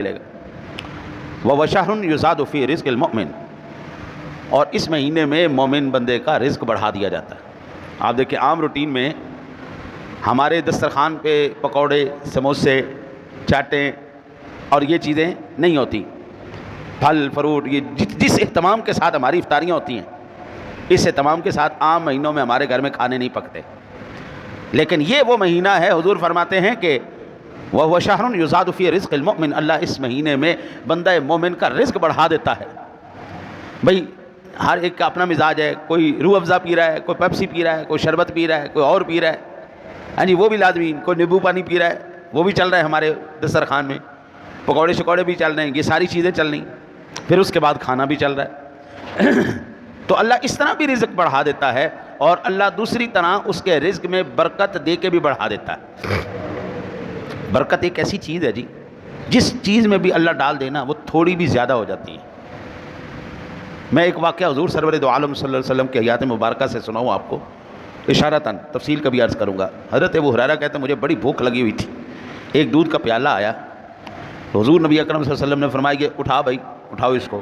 ملے گا. وَشَهْرٌ يُزَادُ فِي رِزْقِ الْمُؤْمِنِ, اور اس مہینے میں مومن بندے کا رزق بڑھا دیا جاتا ہے. آپ دیکھیں عام روٹین میں ہمارے دسترخوان پہ پکوڑے, سموسے, چاٹیں اور یہ چیزیں نہیں ہوتی. پھل فروٹ, یہ جس اہتمام کے ساتھ ہماری افطاریاں ہوتی ہیں, اس اہتمام کے ساتھ عام مہینوں میں ہمارے گھر میں کھانے نہیں پکتے. لیکن یہ وہ مہینہ ہے, حضور فرماتے ہیں کہ وَهُوَ شَهْرٌ يُزَادُ فِي رِزْقِ الْمُؤْمِنِ, اللہ اس مہینے میں بندہ مومن کا رزق بڑھا دیتا ہے. بھئی ہر ایک کا اپنا مزاج ہے, کوئی روح افزا پی رہا ہے, کوئی پیپسی پی رہا ہے, کوئی شربت پی رہا ہے, کوئی اور پی رہا ہے, ہاں جی وہ بھی لازمی, کوئی نیبو پانی پی رہا ہے, وہ بھی چل رہا ہے ہمارے دسترخوان میں, پکوڑے شکوڑے بھی چل رہے ہیں, یہ ساری چیزیں چل رہی ہیں, پھر اس کے بعد کھانا بھی چل رہا ہے. تو اللہ اس طرح بھی رزق بڑھا دیتا ہے, اور اللہ دوسری طرح اس کے رزق میں برکت دے کے بھی بڑھا دیتا ہے. برکت ایک ایسی چیز ہے جی, جس چیز میں بھی اللہ ڈال دینا وہ تھوڑی بھی زیادہ ہو جاتی ہے. میں ایک واقعہ حضور سرور دو عالم صلی اللہ علیہ وسلم کے حیات مبارکہ سے سناؤں آپ کو, اشارتاً, تفصیل کبھی عرض کروں گا. حضرت ابو ہریرہ کہتے ہیں مجھے بڑی بھوک لگی ہوئی تھی, ایک دودھ کا پیالہ آیا, حضور نبی اکرم صلی اللہ علیہ وسلم نے فرمایا کہ اٹھا بھائی, اٹھاؤ اس کو.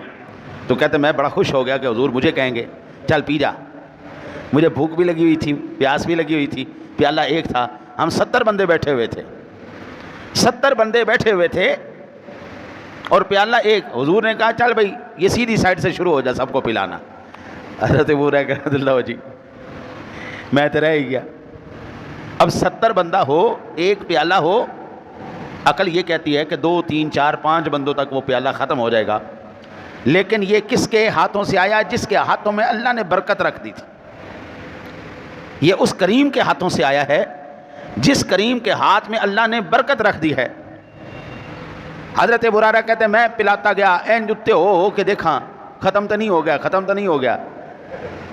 تو کہتے ہیں میں بڑا خوش ہو گیا کہ حضور مجھے کہیں گے چل پی جا. مجھے بھوک بھی لگی ہوئی تھی, پیاس بھی لگی ہوئی تھی, پیالہ ایک تھا, ہم 70 بندے بیٹھے ہوئے تھے, 70 بندے بیٹھے ہوئے تھے اور پیالہ ایک. حضور نے کہا چل بھائی یہ سیدھی سائڈ سے شروع ہو جا سب کو پلانا. حضرت ابو ہریرہ رضی اللہ جی, میں تو رہ ہی گیا. اب 70 بندہ ہو, ایک پیالہ ہو, عقل یہ کہتی ہے کہ 2 3 4 5 بندوں تک وہ پیالہ ختم ہو جائے گا. لیکن یہ کس کے ہاتھوں سے آیا؟ جس کے ہاتھوں میں اللہ نے برکت رکھ دی تھی. یہ اس کریم کے ہاتھوں سے آیا ہے جس کریم کے ہاتھ میں اللہ نے برکت رکھ دی ہے. حضرت ابو ہریرہ کہتے ہیں میں پلاتا گیا, این جتے ہو کہ دیکھا ختم تو نہیں ہو گیا, ختم تو نہیں ہو گیا.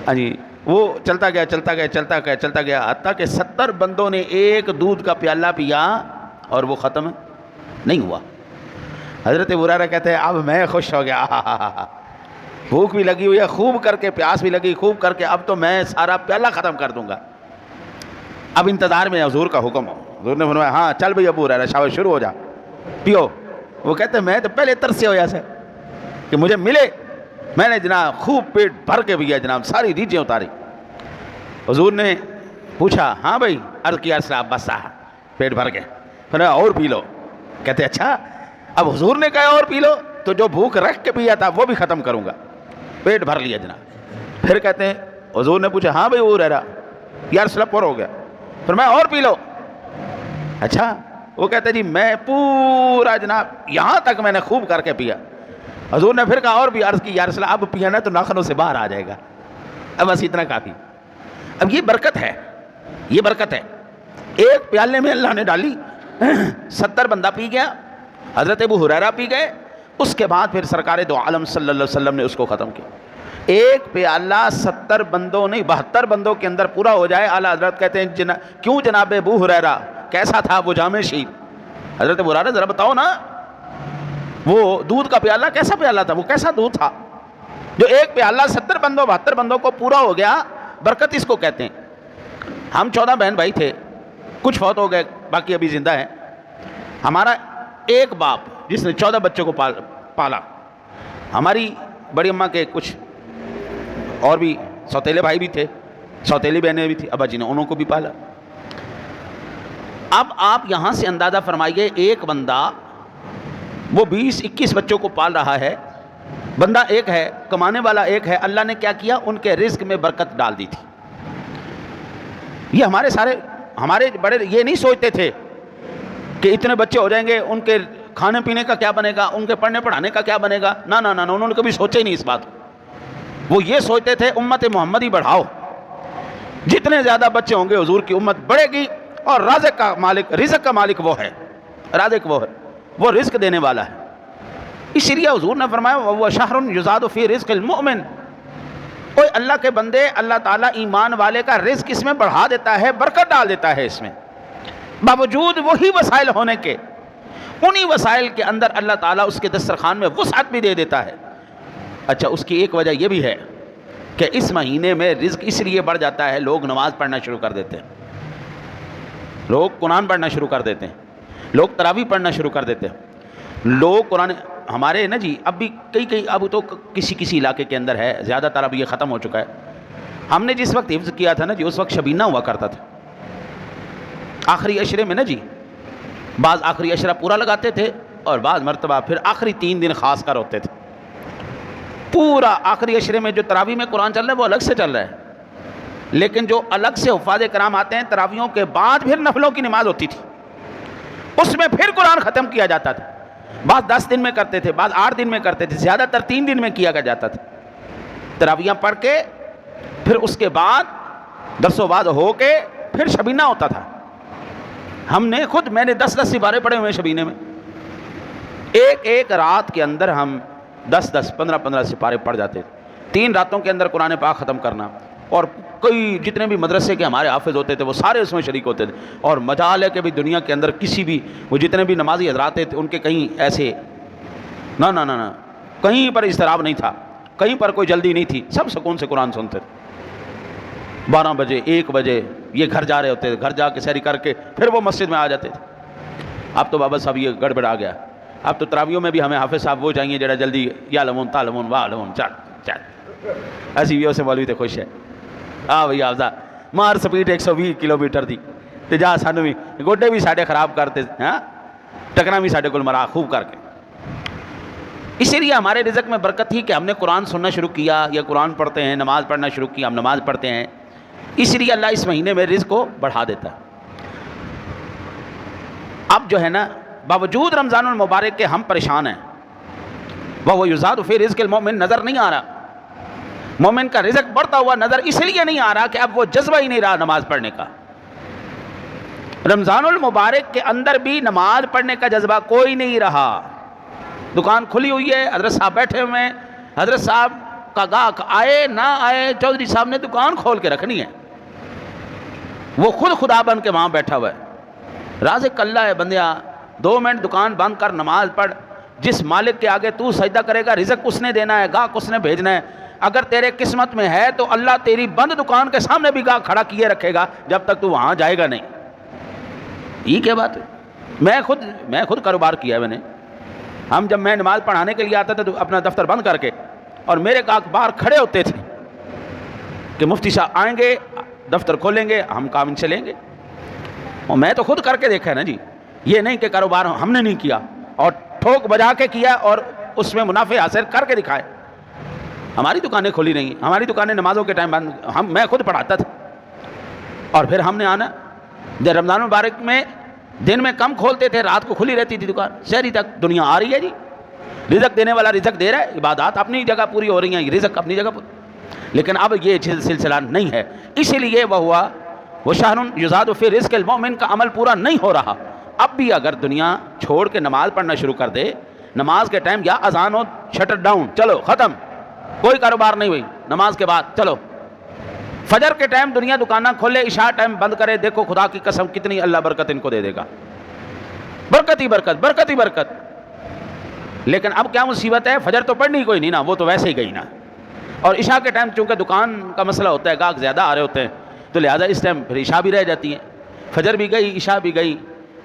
ہاں جی وہ چلتا گیا چلتا گیا چلتا گیا چلتا گیا, حتیٰ کہ 70 بندوں نے ایک دودھ کا پیالہ پیا اور وہ ختم نہیں ہوا. حضرت ابو ہریرہ کہتے ہیں اب میں خوش ہو گیا, بھوک بھی لگی ہوئی ہے خوب کر کے, پیاس بھی لگی خوب کر کے, اب تو میں سارا پیالہ ختم کر دوں گا. اب انتظار میں حضور کا حکم. حضور نے فرمایا ہاں چل بھئی ابو ہریرہ شاباش شروع ہو جا, پیو. وہ کہتے ہیں میں تو پہلے ترسے ہو جیسے کہ مجھے ملے. میں نے جناب خوب پیٹ بھر کے پیا جناب, ساری ریجیں اتاری. حضور نے پوچھا ہاں بھائی, عرض کیا صاحب بس پیٹ بھر کے. فرمایا اور پی لو. کہتے اچھا. اب حضور نے کہا اور پی لو تو جو بھوک رکھ کے پیا تھا وہ بھی ختم کروں گا. پیٹ بھر لیا جناب. پھر کہتے ہیں حضور نے پوچھا ہاں بھائی ابو ہریرہ یار سلپ پر ہو گیا. فرمایا اور پی لو. اچھا. وہ کہتے جی میں پورا جناب یہاں تک میں نے خوب کر کے پیا. حضور نے پھر کہا اور بھی. عرض کی یا رسول اللہ اب پیا نا تو ناخنوں سے باہر آ جائے گا, اب بس اتنا کافی. اب یہ برکت ہے, یہ برکت ہے. ایک پیالے میں اللہ نے ڈالی, 70 بندہ پی گیا, حضرت ابو ہریرہ پی گئے. اس کے بعد پھر سرکار دو عالم صلی اللہ علیہ وسلم نے اس کو ختم کیا. ایک پیالہ 70 بندوں نہیں 72 بندوں کے اندر پورا ہو جائے. اعلیٰ حضرت کہتے ہیں کیوں جناب ابو ہریرہ کیسا تھا وہ جامع شریف؟ حضرت ابو ہریرہ ذرا بتاؤ نا, وہ دودھ کا پیالہ کیسا پیالہ تھا, وہ کیسا دودھ تھا جو ایک پیالہ 70 بندوں 72 بندوں کو پورا ہو گیا. برکت اس کو کہتے ہیں. ہم 14 بہن بھائی تھے, کچھ فوت ہو گئے, باقی ابھی زندہ ہیں. ہمارا ایک باپ جس نے 14 بچوں کو پالا, ہماری بڑی اماں کے کچھ اور بھی سوتیلے بھائی بھی تھے, سوتیلی بہنیں بھی تھیں, ابا جی نے انہوں کو بھی پالا. اب آپ یہاں سے اندازہ فرمائیے, ایک بندہ وہ 20-21 بچوں کو پال رہا ہے, بندہ ایک ہے, کمانے والا ایک ہے. اللہ نے کیا کیا, ان کے رزق میں برکت ڈال دی تھی. یہ ہمارے بڑے یہ نہیں سوچتے تھے کہ اتنے بچے ہو جائیں گے, ان کے کھانے پینے کا کیا بنے گا, ان کے پڑھنے پڑھانے کا کیا بنے گا. نہ نہ نہ, انہوں نے کبھی سوچا ہی نہیں اس بات کو. وہ یہ سوچتے تھے امت محمدی بڑھاؤ, جتنے زیادہ بچے ہوں گے حضور کی امت بڑھے گی, اور رزق کا مالک وہ ہے, رازق وہ ہے, وہ رزق دینے والا ہے. اسی لیے حضور نے فرمایا وہ شہر یزاد فی رزق المؤمن. کوئی اللہ کے بندے, اللہ تعالیٰ ایمان والے کا رزق اس میں بڑھا دیتا ہے, برکت ڈال دیتا ہے اس میں, باوجود وہی وسائل ہونے کے. انہی وسائل کے اندر اللہ تعالیٰ اس کے دسترخوان میں وسعت بھی دے دیتا ہے. اچھا, اس کی ایک وجہ یہ بھی ہے کہ اس مہینے میں رزق اس لیے بڑھ جاتا ہے, لوگ نماز پڑھنا شروع کر دیتے ہیں, لوگ قرآن پڑھنا شروع کر دیتے ہیں, لوگ تراویح پڑھنا شروع کر دیتے ہیں. لوگ قرآن ہمارے نا جی اب بھی کئی اب تو کسی علاقے کے اندر ہے، زیادہ تر اب یہ ختم ہو چکا ہے. ہم نے جس وقت حفظ کیا تھا نا جی اس وقت شبینہ ہوا کرتا تھا آخری عشرے میں نا جی. بعض آخری عشرہ پورا لگاتے تھے اور بعض مرتبہ پھر آخری 3 دن خاص کر ہوتے تھے. پورا آخری عشرے میں جو تراویح میں قرآن چل رہا ہے وہ الگ سے چل رہا ہے، لیکن جو الگ سے حفاظ کرام آتے ہیں تراویحوں کے بعد پھر نفلوں کی نماز ہوتی تھی، اس میں پھر قرآن ختم کیا جاتا تھا. بعض 10 دن میں کرتے تھے، بعض 8 دن میں کرتے تھے، زیادہ تر 3 دن میں کیا جاتا تھا. تراویحاں پڑھ کے پھر اس کے بعد درس و بعد ہو کے پھر شبینہ ہوتا تھا. ہم نے خود میں نے 10 سپارے پڑھے ہوئے شبینے میں. ایک رات کے اندر ہم 10 15 سپارے پڑھ جاتے تھے. 3 راتوں کے اندر قرآن پاک ختم کرنا. اور کوئی جتنے بھی مدرسے کے ہمارے حافظ ہوتے تھے وہ سارے اس میں شریک ہوتے تھے. اور مجال ہے کہ بھی دنیا کے اندر کسی بھی وہ جتنے بھی نمازی حضرات تھے ان کے کہیں ایسے نہ کہیں پر اضطراب نہیں تھا، کہیں پر کوئی جلدی نہیں تھی، سب سکون سے قرآن سنتے تھے. 12 بجے 1 بجے یہ گھر جا رہے ہوتے تھے، گھر جا کے سحری کر کے پھر وہ مسجد میں آ جاتے تھے. اب تو بابا صاحب یہ گڑبڑ آ گیا. اب تو تراویحوں میں بھی ہمیں حافظ صاحب وہ چاہیے جڑا جلدی یا لمون تالمون واہ لمون چل ایسی بھی اسے مولوی تے خوش ہے. ہاں بھئی حافظہ مار سپیڈ 120 کلومیٹر دی تے جا سانو بھی گوڈے بھی ساڈے خراب کرتے ہاں ٹکنا بھی ساڈے کول مرا خوب کر کے. اسی لیے ہمارے رزق میں برکت تھی کہ ہم نے قرآن سننا شروع کیا یا قرآن پڑھتے ہیں، نماز پڑھنا شروع کیا، ہم نماز پڑھتے ہیں. اس لیے اللہ اس مہینے میں رزق کو بڑھا دیتا ہے. اب جو ہے نا باوجود رمضان المبارک کے ہم پریشان ہیں. وہ یزاد فی رزق المؤمن نظر نہیں آ رہا، مومن کا رزق بڑھتا ہوا نظر اس لیے نہیں آ رہا کہ اب وہ جذبہ ہی نہیں رہا نماز پڑھنے کا. رمضان المبارک کے اندر بھی نماز پڑھنے کا جذبہ کوئی نہیں رہا. دکان کھلی ہوئی ہے، حضرت صاحب بیٹھے ہوئے ہیں، حضرت صاحب کا گاہک آئے نہ آئے چودھری صاحب نے دکان کھول کے رکھنی ہے. وہ خود خدا بن کے وہاں بیٹھا ہوا ہے. رازق اللہ ہے بندیا، 2 منٹ دکان بند کر نماز پڑھ. جس مالک کے آگے تو سجدہ کرے گا رزق اس نے دینا ہے، گاہک اس نے بھیجنا ہے. اگر تیرے قسمت میں ہے تو اللہ تیری بند دکان کے سامنے بھی گاہک کھڑا کیے رکھے گا جب تک تو وہاں جائے گا نہیں. یہ کیا بات ہے؟ میں خود کاروبار کیا ہے میں نے. جب میں نماز پڑھانے کے لیے آتا تھا تو اپنا دفتر بند کر کے اور میرے گاہک باہر کھڑے ہوتے تھے کہ مفتی صاحب آئیں گے دفتر کھولیں گے ہم کام چلیں گے. اور میں تو خود کر کے دیکھا ہے نا جی. یہ نہیں کہ کاروبار ہم نے نہیں کیا اور ٹھوک بجا کے کیا اور اس میں منافع حاصل کر کے دکھائے. ہماری دکانیں کھلی نہیں، ہماری دکانیں نمازوں کے ٹائم بند، میں خود پڑھاتا تھا. اور پھر ہم نے آنا جب رمضان مبارک میں دن میں کم کھولتے تھے، رات کو کھلی رہتی تھی دکان. شہری تک دنیا آ رہی ہے جی، رزق دینے والا رزق دے رہا ہے، عبادات اپنی جگہ پوری ہو رہی ہیں، رزق اپنی جگہ پوری. لیکن اب یہ سلسلہ نہیں ہے. اسی لیے وہ شہر یزاد فی رزق المؤمن کا عمل پورا نہیں ہو رہا. اب بھی اگر دنیا چھوڑ کے نماز پڑھنا شروع کر دے، نماز کے ٹائم یا اذان ہو شٹر ڈاؤن، چلو ختم، کوئی کاروبار نہیں ہوئی، نماز کے بعد چلو. فجر کے ٹائم دنیا دکانیں کھولے، عشاء ٹائم بند کرے، دیکھو خدا کی قسم کتنی اللہ برکت ان کو دے دے گا. برکت ہی برکت، برکت ہی برکت. لیکن اب کیا مصیبت ہے، فجر تو پڑھنی کوئی نہیں نا، وہ تو ویسے ہی گئی نا. اور عشاء کے ٹائم چونکہ دکان کا مسئلہ ہوتا ہے، گاہک زیادہ آ رہے ہوتے ہیں تو لہٰذا اس ٹائم پھر عشاء بھی رہ جاتی ہے. فجر بھی گئی، عشاء بھی گئی،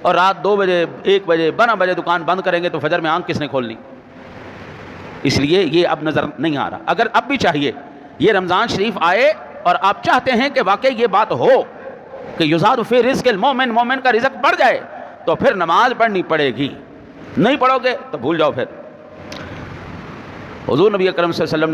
اور رات 2 بجے 1 بجے 12 بجے دکان بند کریں گے تو فجر میں آنکھ کس نے کھولنی. اس لیے یہ اب نظر نہیں آ رہا. اگر اب بھی چاہیے یہ رمضان شریف آئے اور آپ چاہتے ہیں کہ واقعی یہ بات ہو کہ یزاد فی رزق المؤمن، مومن کا رزق بڑھ جائے، تو پھر نماز پڑھنی پڑے گی. نہیں پڑھو گے تو بھول جاؤ. پھر حضور نبی اکرم صلی اللہ علیہ وسلم